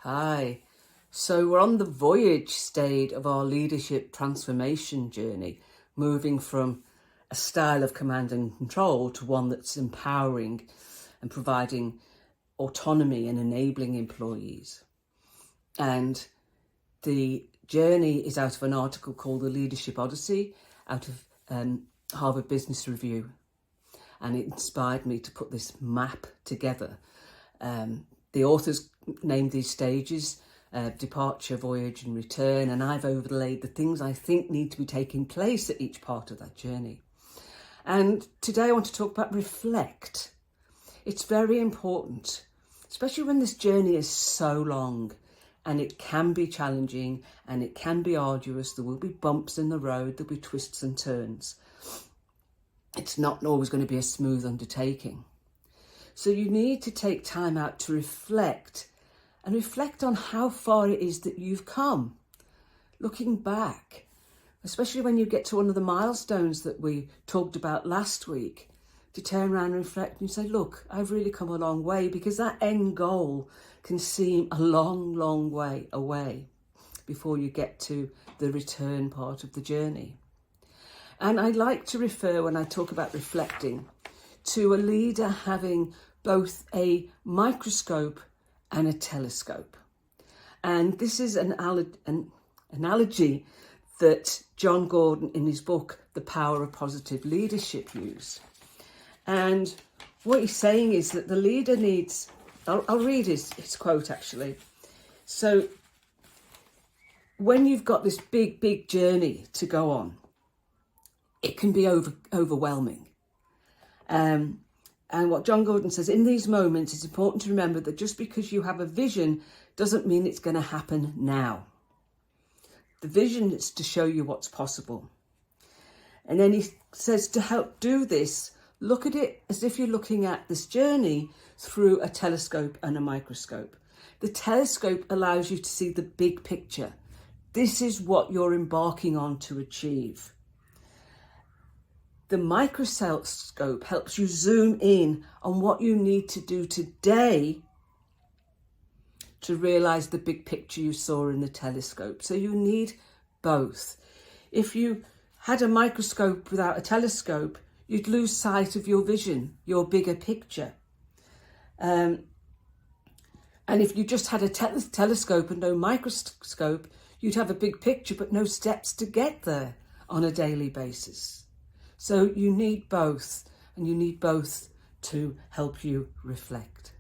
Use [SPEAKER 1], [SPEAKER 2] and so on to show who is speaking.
[SPEAKER 1] Hi. So we're on the voyage stage of our leadership transformation journey, moving from a style of command and control to one that's empowering and providing autonomy and enabling employees. And the journey is out of an article called The Leadership Odyssey, out of Harvard Business Review. And it inspired me to put this map together. The authors named these stages, departure, voyage and return, and I've overlaid the things I think need to be taking place at each part of that journey. And today I want to talk about reflect. It's very important, especially when this journey is so long, and it can be challenging and it can be arduous. There will be bumps in the road, there'll be twists and turns. It's not always going to be a smooth undertaking. So you need to take time out to reflect and reflect on how far it is that you've come. Looking back, especially when you get to one of the milestones that we talked about last week, to turn around and reflect and say, look, I've really come a long way, because that end goal can seem a long, long way away before you get to the return part of the journey. And I like to refer, when I talk about reflecting, to a leader having both a microscope and a telescope. And this is an analogy that John Gordon, in his book, The Power of Positive Leadership, used. And what he's saying is that the leader needs, I'll read his quote actually. So when you've got this big journey to go on, it can be overwhelming. And what John Gordon says, in these moments, it's important to remember that just because you have a vision doesn't mean it's going to happen now. The vision is to show you what's possible. And then he says, to help do this, look at it as if you're looking at this journey through a telescope and a microscope. The telescope allows you to see the big picture. This is what you're embarking on to achieve. The microscope helps you zoom in on what you need to do today to realise the big picture you saw in the telescope. So you need both. If you had a microscope without a telescope, you'd lose sight of your vision, your bigger picture. And if you just had a telescope and no microscope, you'd have a big picture but no steps to get there on a daily basis. So you need both, and you need both to help you reflect.